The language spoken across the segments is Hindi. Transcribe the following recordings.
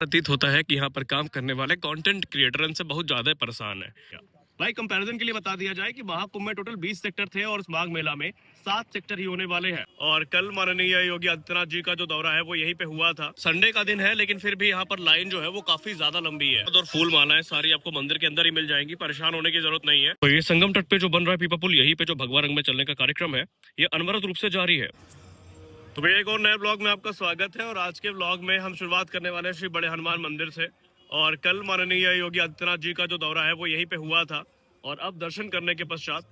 प्रतीत होता है कि यहाँ पर काम करने वाले कंटेंट क्रिएटर इनसे बहुत ज्यादा परेशान है। भाई कंपैरिजन के लिए बता दिया जाए कि महाकुंभ में टोटल 20 सेक्टर थे और इस माघ मेला में 7 सेक्टर ही होने वाले हैं। और कल माननीय योगी आदित्यनाथ जी का जो दौरा है वो यहीं पे हुआ था। संडे का दिन है लेकिन फिर भी यहाँ पर लाइन जो है वो काफी ज्यादा लंबी है और फूल मालाएं सारी आपको मंदिर के अंदर ही मिल जाएंगी, परेशान होने की जरूरत नहीं है। तो ये संगम तट पे जो बन रहा है पीपा पुल, यहीं पे जो भगवा रंग में चलने का कार्यक्रम है ये अनवरत रूप से जारी है। तो भैया एक और नए ब्लॉग में आपका स्वागत है और आज के ब्लॉग में हम शुरुआत करने वाले हैं श्री बड़े हनुमान मंदिर से। और कल माननीय योगी आदित्यनाथ जी का जो दौरा है वो यहीं पे हुआ था और अब दर्शन करने के पश्चात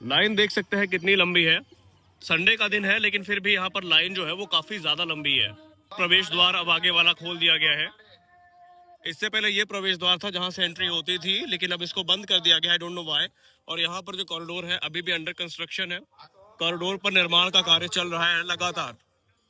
लाइन देख सकते हैं कितनी लंबी है। संडे का दिन है लेकिन फिर भी यहाँ पर लाइन जो है वो काफी ज्यादा लंबी है। प्रवेश द्वार अब आगे वाला खोल दिया गया है। इससे पहले ये प्रवेश द्वार था जहाँ से एंट्री होती थी, लेकिन अब इसको बंद कर दिया गया है, डोंट नो व्हाई। और यहाँ पर जो कॉरिडोर है अभी भी अंडर कंस्ट्रक्शन है। कॉरिडोर पर निर्माण का कार्य चल रहा है लगातार।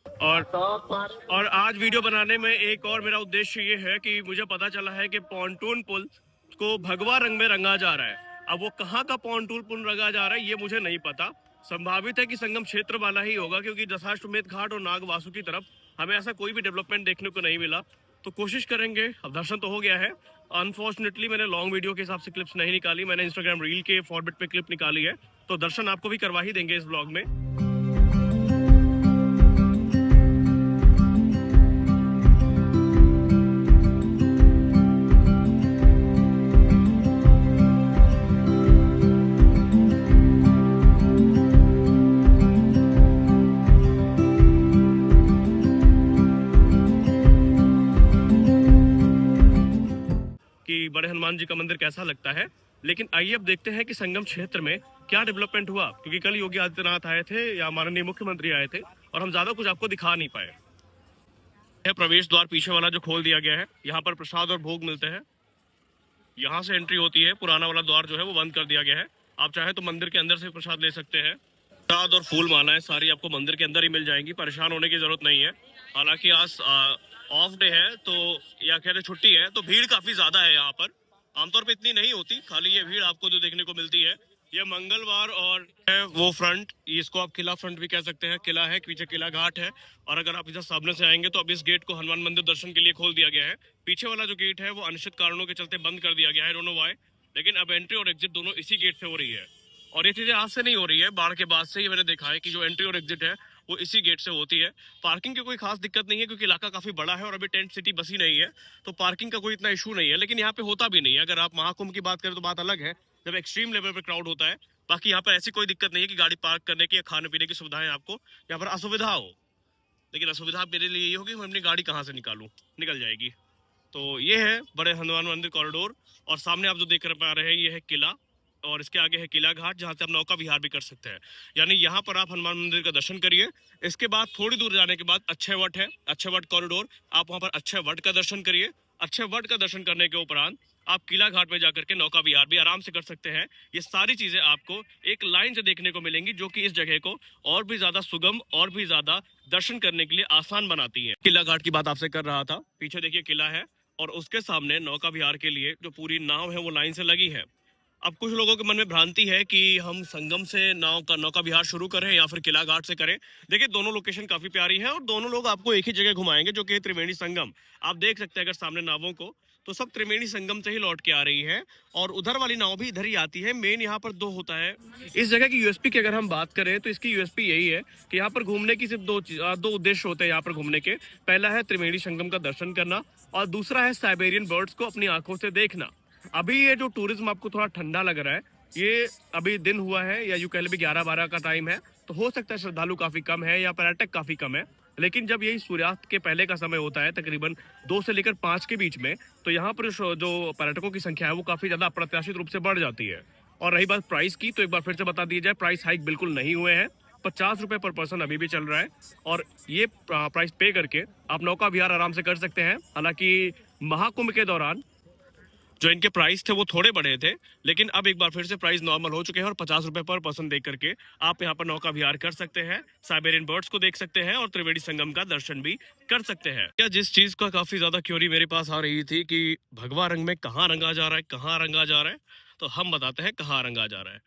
और आज वीडियो बनाने में एक और मेरा उद्देश्य ये है कि मुझे पता चला है कि पॉन्टून पुल को भगवा रंग में रंगा जा रहा है। अब वो कहाँ का पॉन्टून पुल रंगा जा रहा है ये मुझे नहीं पता। संभावित है कि संगम क्षेत्र वाला ही होगा, क्योंकि दशाश्वमेध घाट और नागवासु की तरफ हमें ऐसा कोई भी डेवलपमेंट देखने को नहीं मिला। तो कोशिश करेंगे। अब दर्शन तो हो गया है। अनफॉर्चुनेटली मैंने लॉन्ग वीडियो के हिसाब से क्लिप्स नहीं निकाली, मैंने इंस्टाग्राम रील के फॉर्मेट पे क्लिप निकाली है। तो दर्शन आपको भी करवा ही देंगे इस ब्लॉग में। कि बड़े हनुमान जी का मंदिर कैसा लगता है। लेकिन आइए अब देखते हैं कि संगम क्षेत्र में क्या डेवलपमेंट हुआ, क्योंकि कल योगी आदित्यनाथ आए थे या माननीय मुख्यमंत्री आए थे और हम ज्यादा कुछ आपको दिखा नहीं पाए। यह प्रवेश द्वार पीछे वाला जो खोल दिया गया है, यहाँ पर प्रसाद और भोग मिलते हैं। यहाँ से एंट्री होती है। पुराना वाला द्वार जो है वो बंद कर दिया गया है। आप चाहे तो मंदिर के अंदर से प्रसाद ले सकते हैं। प्रसाद और फूल मालाएं सारी आपको मंदिर के अंदर ही मिल जाएंगी, परेशान होने की जरूरत नहीं है। हालांकि आज ऑफ डे है तो या कहते छुट्टी है, तो भीड़ काफी ज्यादा है यहाँ पर। आमतौर पे इतनी नहीं होती, खाली ये भीड़ आपको जो देखने को मिलती है। ये मंगलवार और है वो फ्रंट, इसको आप किला फ्रंट भी कह सकते हैं। किला है, पीछे किला घाट है। और अगर आप इधर सामने से आएंगे तो अब इस गेट को हनुमान मंदिर दर्शन के लिए खोल दिया गया है। पीछे वाला जो गेट है वो अनिश्चित कारणों के चलते बंद कर दिया गया है, डोंट नो व्हाई। लेकिन अब एंट्री और एग्जिट दोनों इसी गेट से हो रही है। और ये चीजें आज से नहीं हो रही है, बाढ़ के बाद से ही मैंने देखा है कि जो एंट्री और एग्जिट है वो इसी गेट से होती है। पार्किंग की कोई खास दिक्कत नहीं है, क्योंकि इलाका काफी बड़ा है और अभी टेंट सिटी बसी नहीं है, तो पार्किंग का कोई इतना इशू नहीं है। लेकिन यहाँ पे होता भी नहीं है। अगर आप महाकुंभ की बात करें तो बात अलग है, जब एक्सट्रीम लेवल पे क्राउड होता है। बाकी यहाँ पर ऐसी कोई दिक्कत नहीं है कि गाड़ी पार्क करने की या खाने पीने की सुविधाएं आपको यहाँ पर असुविधा हो। लेकिन असुविधा मेरे लिए ये होगी, मैं अपनी गाड़ी कहाँ से निकालूं, निकल जाएगी। तो ये है बड़े हनुमान मंदिर कॉरिडोर। और सामने आप जो देख पा रहे हैं ये है किला, और इसके आगे है किला घाट, जहाँ से आप नौका विहार भी कर सकते हैं। यानी यहाँ पर आप हनुमान मंदिर का दर्शन करिए। इसके बाद थोड़ी दूर जाने के बाद अक्षय वट है, अक्षय वट कॉरिडोर। आप वहाँ पर अक्षय वट का दर्शन करिए। अक्षय वट का दर्शन करने के उपरांत आप किला घाट में जाकर के नौका विहार भी आराम से कर सकते हैं। ये सारी चीजें आपको एक लाइन से देखने को मिलेंगी, जो कि इस जगह को और भी ज्यादा सुगम और भी ज्यादा दर्शन करने के लिए आसान बनाती है। किला घाट की बात आपसे कर रहा था, पीछे देखिए किला है और उसके सामने नौका विहार के लिए जो पूरी नाव है वो लाइन से लगी है। अब कुछ लोगों के मन में भ्रांति है कि हम संगम से नौका विहार शुरू करें या फिर किला घाट से करें। देखिए दोनों लोकेशन काफी प्यारी है और दोनों लोग आपको एक ही जगह घुमाएंगे, जो कि त्रिवेणी संगम। आप देख सकते हैं अगर सामने नावों को, तो सब त्रिवेणी संगम से ही लौट के आ रही है। और उधर वाली नाव भी इधर ही आती है। मेन यहाँ पर दो होता है। इस जगह की यूएसपी की अगर हम बात करें तो इसकी यूएसपी यही है कि यहाँ पर घूमने की सिर्फ दो उद्देश्य होते हैं यहाँ पर घूमने के। पहला है त्रिवेणी संगम का दर्शन करना और दूसरा है साइबेरियन बर्ड्स को अपनी आंखों से देखना। अभी ये जो टूरिज्म आपको थोड़ा ठंडा लग रहा है, ये अभी दिन हुआ है या यूं कह ले 11-12 का टाइम है, तो हो सकता है श्रद्धालु काफी कम है या पर्यटक काफी कम है। लेकिन जब यही सूर्यास्त के पहले का समय होता है, तकरीबन 2 से लेकर 5 के बीच में, तो यहाँ पर जो पर्यटकों की संख्या है वो काफी ज्यादा अप्रत्याशित रूप से बढ़ जाती है। और रही बात प्राइस की, तो एक बार फिर से बता दिया जाए, प्राइस हाइक बिल्कुल नहीं हुए हैं। 50 रुपए पर पर्सन अभी भी चल रहा है और ये प्राइस पे करके आप नौका विहार आराम से कर सकते हैं। हालांकि महाकुंभ के दौरान जो इनके प्राइस थे वो थोड़े बढ़े थे, लेकिन अब एक बार फिर से प्राइस नॉर्मल हो चुके हैं और 50 रुपए पर पर्सन देख करके आप यहाँ पर नौका विहार कर सकते हैं, साइबेरियन बर्ड्स को देख सकते हैं और त्रिवेणी संगम का दर्शन भी कर सकते हैं। क्या जिस चीज का काफी ज्यादा क्यूरी मेरे पास आ रही थी कि भगवा रंग में कहाँ रंगा जा रहा है, कहाँ रंगा जा रहा है, तो हम बताते हैं कहाँ रंगा जा रहा है।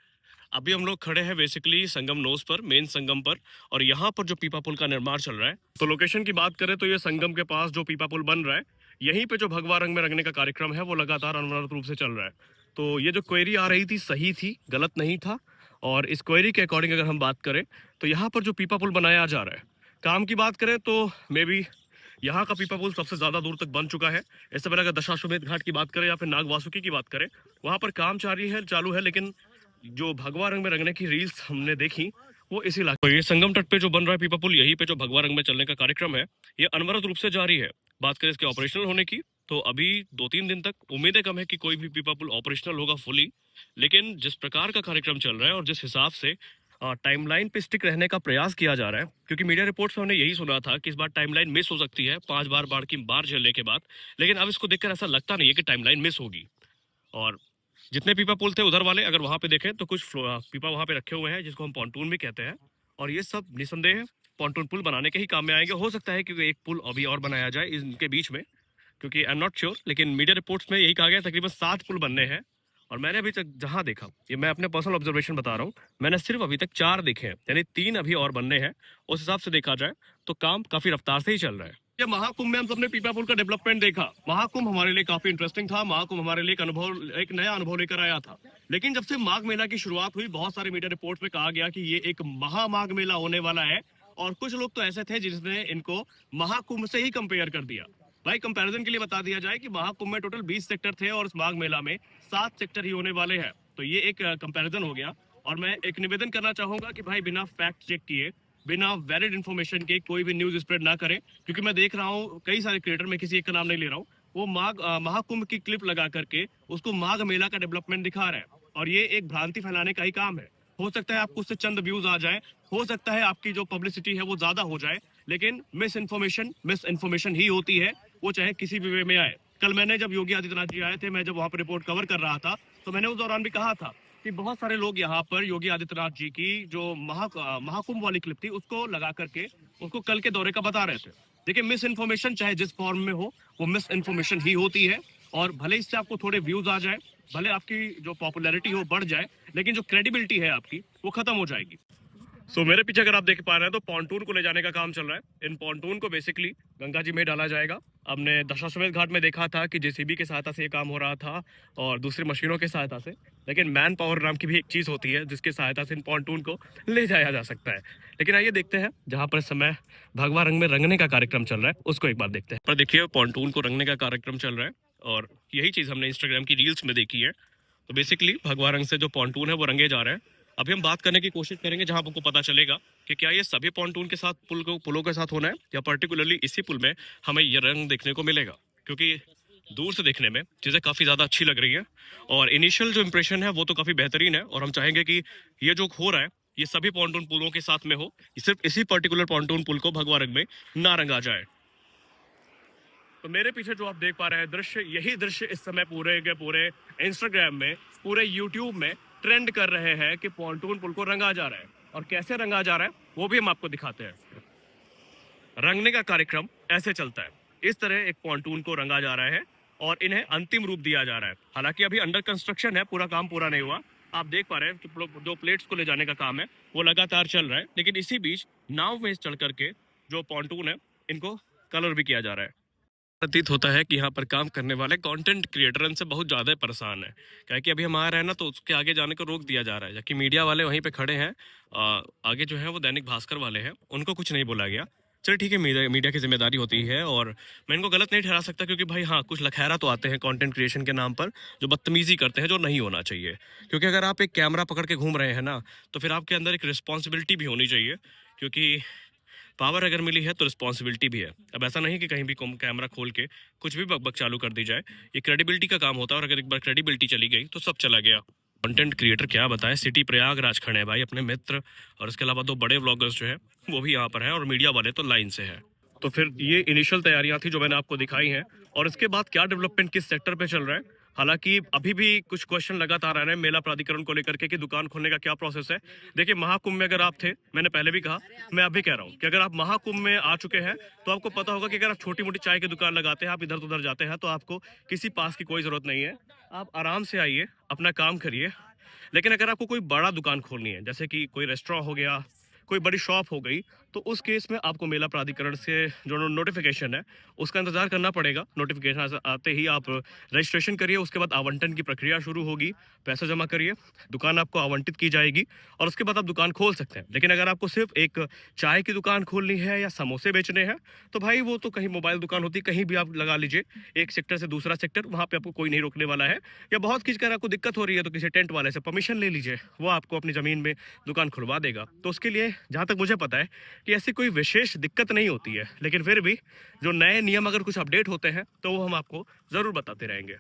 अभी हम लोग खड़े हैं बेसिकली संगम नोज पर, मेन संगम पर, और यहाँ पर जो पीपा पुल का निर्माण चल रहा है, तो लोकेशन की बात करें तो ये संगम के पास जो पीपा पुल बन रहा है, यहीं पे जो भगवा रंग में रंगने का कार्यक्रम है वो लगातार अनवरत रूप से चल रहा है। तो ये जो क्वेरी आ रही थी सही थी, गलत नहीं था। और इस क्वेरी के अकॉर्डिंग अगर हम बात करें तो यहाँ पर जो पीपा पुल बनाया जा रहा है, काम की बात करें तो मे बी यहाँ का पीपा पुल सबसे ज्यादा दूर तक बन चुका है। इससे पहले अगर दशाश्वमेध घाट की बात करें या फिर नाग वासुकी की बात करें, वहां पर काम चालू है, लेकिन जो भगवा रंग में रंगने की रील्स हमने देखी वो इसी इलाके। तो ये संगम तट पे जो बन रहा है पीपा पुल, यहीं पे जो भगवा रंग में चलने का कार्यक्रम है, ये अनवरत रूप से जारी है। बात करें इसके ऑपरेशनल होने की, तो अभी 2-3 दिन तक उम्मीदें कम है कि कोई भी पीपा पुल ऑपरेशनल होगा फुली। लेकिन जिस प्रकार का कार्यक्रम चल रहा है और जिस हिसाब से टाइमलाइन पे स्टिक रहने का प्रयास किया जा रहा है, क्योंकि मीडिया रिपोर्ट्स में हमने यही सुना था कि इस बार टाइमलाइन मिस हो सकती है 5 बार बाढ़ की मार झेलने के बाद। लेकिन अब इसको देखकर ऐसा लगता नहीं है कि टाइमलाइन मिस होगी। और जितने पीपा पुल थे उधर वाले अगर वहां पे देखें तो कुछ पीपा वहां पे रखे हुए हैं जिसको हम पॉन्टून भी कहते हैं, और ये सब निसंदेह पॉन्टून पुल बनाने के ही काम में आएंगे। हो सकता है कि एक पुल अभी और बनाया जाए इनके बीच में, क्योंकि आई एम नॉट श्योर, लेकिन मीडिया रिपोर्ट्स में यही कहा गया तकरीबन 7 पुल बनने हैं। और मैंने अभी तक जहां देखा, ये मैं अपने पर्सनल ऑब्जर्वेशन बता रहा हूँ, मैंने सिर्फ अभी तक 4 देखे हैं, यानी 3 अभी और बनने हैं। उस हिसाब से देखा जाए तो काम काफी रफ्तार से ही चल रहा है। ये महाकुंभ में हम सबने पीपा पुल का डेवलपमेंट देखा। महाकुंभ हमारे लिए काफी इंटरेस्टिंग था। महाकुंभ हमारे लिए एक नया अनुभव लेकर आया था। लेकिन जब से माघ मेला की शुरुआत हुई, बहुत सारे मीडिया रिपोर्ट में कहा गया कि ये एक महामाघ मेला होने वाला है, और कुछ लोग तो ऐसे थे जिसने इनको महाकुंभ से ही कंपेयर कर दिया। भाई कंपैरिजन के लिए बता दिया जाए कि महाकुंभ में टोटल 20 सेक्टर थे और इस माघ मेला में 7 सेक्टर ही होने वाले हैं। तो ये एक कंपैरिजन हो गया। और मैं एक निवेदन करना चाहूंगा कि भाई बिना फैक्ट चेक किए, बिना वैलिड इन्फॉर्मेशन के कोई भी न्यूज स्प्रेड ना करें, क्योंकि मैं देख रहा हूँ कई सारे क्रिएटर, में किसी एक का नाम नहीं ले रहा हूँ, वो महाकुंभ की क्लिप लगा करके उसको माघ मेला का डेवलपमेंट दिखा रहे हैं, और ये एक भ्रांति फैलाने का ही काम है। हो सकता है आपको उससे चंद व्यूज आ जाए, हो सकता है आपकी जो पब्लिसिटी है वो ज्यादा हो जाए, लेकिन मिस इन्फॉर्मेशन ही होती है, वो चाहे किसी भी वे में आए। कल मैंने जब योगी आदित्यनाथ जी आए थे, मैं जब वहां पर रिपोर्ट कवर कर रहा था, तो मैंने उस दौरान भी कहा था कि बहुत सारे लोग यहाँ पर योगी आदित्यनाथ जी की जो महाकुंभ वाली क्लिप थी उसको लगा करके उसको कल के दौरे का बता रहे थे। देखिए, मिस इन्फॉर्मेशन चाहे जिस फॉर्म में हो, वो मिस इन्फॉर्मेशन ही होती है। और भले इससे आपको थोड़े व्यूज आ जाए, भले आपकी जो पॉपुलैरिटी हो बढ़ जाए, लेकिन जो क्रेडिबिलिटी है आपकी वो खत्म हो जाएगी। मेरे पीछे अगर आप देख पा रहे हैं तो पॉन्टून को ले जाने का काम चल रहा है। इन पॉन्टून को बेसिकली गंगा जी में डाला जाएगा। हमने दशाश्वमेध घाट में देखा था कि जेसीबी की सहायता से ये काम हो रहा था और दूसरी मशीनों की सहायता से, लेकिन मैन पावर नाम की भी एक चीज होती है जिसकी सहायता से इन पॉन्टून को ले जाया जा सकता है। लेकिन आइए देखते हैं जहां पर इस समय भगवा रंग में रंगने का कार्यक्रम चल रहा है, उसको एक बार देखते हैं। पर देखिए, पॉन्टून को रंगने का कार्यक्रम चल रहा है, और यही चीज हमने इंस्टाग्राम की रील्स में देखी है। तो बेसिकली भगवा रंग से जो पॉन्टून है वो रंगे जा रहे हैं। अभी हम बात करने की कोशिश करेंगे जहां आपको पता चलेगा कि क्या ये सभी पॉन्टून के साथ पुलों के साथ होना है, या पर्टिकुलरली इसी पुल में हमें ये रंग देखने को मिलेगा। क्योंकि दूर से देखने में चीज़ें काफ़ी ज़्यादा अच्छी लग रही हैं, और इनिशियल जो इम्प्रेशन है वो तो काफ़ी बेहतरीन है। और हम चाहेंगे कि ये जो हो रहा है ये सभी पॉन्टून पुलों के साथ में हो, सिर्फ इसी पर्टिकुलर पॉन्टून पुल को भगवा रंग में ना रंगा जाए। तो मेरे पीछे जो आप देख पा रहे हैं दृश्य, यही दृश्य इस समय पूरे के पूरे इंस्टाग्राम में, पूरे यूट्यूब में ट्रेंड कर रहे हैं कि पॉन्टून पुल को रंगा जा रहा है। और कैसे रंगा जा रहा है वो भी हम आपको दिखाते हैं। रंगने का कार्यक्रम ऐसे चलता है, इस तरह एक पॉन्टून को रंगा जा रहा है और इन्हें अंतिम रूप दिया जा रहा है। हालांकि अभी अंडर कंस्ट्रक्शन है, पूरा काम पूरा नहीं हुआ। आप देख पा रहे हैं कि जो प्लेट्स को ले जाने का काम है वो लगातार चल रहा है, लेकिन इसी बीच नाव में चढ़ करके जो पॉन्टून है इनको कलर भी किया जा रहा है। प्रतीत होता है कि यहाँ पर काम करने वाले कंटेंट क्रिएटर इनसे बहुत ज़्यादा परेशान है, क्या कि अभी हम आ रहे हैं ना, तो उसके आगे जाने को रोक दिया जा रहा है, जबकि मीडिया वाले वहीं पे खड़े हैं। आगे जो है वो दैनिक भास्कर वाले हैं, उनको कुछ नहीं बोला गया। चल ठीक है, मीडिया की जिम्मेदारी होती है, और मैं इनको गलत नहीं ठहरा सकता, क्योंकि भाई हाँ, कुछ लखैरा तो आते हैं कंटेंट क्रिएशन के नाम पर जो बदतमीजी करते हैं, जो नहीं होना चाहिए। क्योंकि अगर आप एक कैमरा पकड़ के घूम रहे हैं ना, तो फिर आपके अंदर एक रिस्पॉन्सिबिलिटी भी होनी चाहिए, क्योंकि पावर अगर मिली है तो रिस्पॉन्सिबिलिटी भी है। अब ऐसा नहीं कि कहीं भी कैमरा खोल के कुछ भी बकबक चालू कर दी जाए। ये क्रेडिबिलिटी का काम होता है, और अगर एक बार क्रेडिबिलिटी चली गई तो सब चला गया। कंटेंट क्रिएटर क्या बताएं, सिटी प्रयागराज खड़े हैं भाई अपने मित्र, और इसके अलावा 2 बड़े व्लॉगर्स जो है वो भी यहाँ पर हैं, और मीडिया वाले तो लाइन से है। तो फिर ये इनिशियल तैयारियां थी जो मैंने आपको दिखाई हैं, और इसके बाद क्या डेवलपमेंट किस सेक्टर पे चल रहा है। हालांकि अभी भी कुछ क्वेश्चन लगातार आ रहे हैं मेला प्राधिकरण को लेकर के कि दुकान खोलने का क्या प्रोसेस है। देखिए, महाकुंभ में अगर आप थे, मैंने पहले भी कहा, मैं अभी कह रहा हूँ कि अगर आप महाकुंभ में आ चुके हैं तो आपको पता होगा कि अगर आप छोटी मोटी चाय की दुकान लगाते हैं, आप इधर उधर जाते हैं, तो आपको किसी पास की कोई जरूरत नहीं है। आप आराम से आइए, अपना काम करिए, लेकिन अगर आपको कोई बड़ा दुकान खोलनी है, जैसे कि कोई रेस्टोरेंट हो गया, कोई बड़ी शॉप हो गई, तो उस केस में आपको मेला प्राधिकरण से जो नोटिफिकेशन है उसका इंतजार करना पड़ेगा। नोटिफिकेशन आते ही आप रजिस्ट्रेशन करिए, उसके बाद आवंटन की प्रक्रिया शुरू होगी, पैसा जमा करिए, दुकान आपको आवंटित की जाएगी और उसके बाद आप दुकान खोल सकते हैं। लेकिन अगर आपको सिर्फ एक चाय की दुकान खोलनी है या समोसे बेचने हैं, तो भाई वो तो कहीं मोबाइल दुकान होती है, कहीं भी आप लगा लीजिए, एक सेक्टर से दूसरा सेक्टर, वहाँ पे आपको कोई नहीं रोकने वाला है। या बहुत किसी अगर आपको दिक्कत हो रही है तो किसी टेंट वाले से परमिशन ले लीजिए, वो आपको अपनी ज़मीन में दुकान खुलवा देगा। तो उसके लिए जहाँ तक मुझे पता है कि ऐसी कोई विशेष दिक्कत नहीं होती है, लेकिन फिर भी जो नए नियम अगर कुछ अपडेट होते हैं तो वो हम आपको ज़रूर बताते रहेंगे।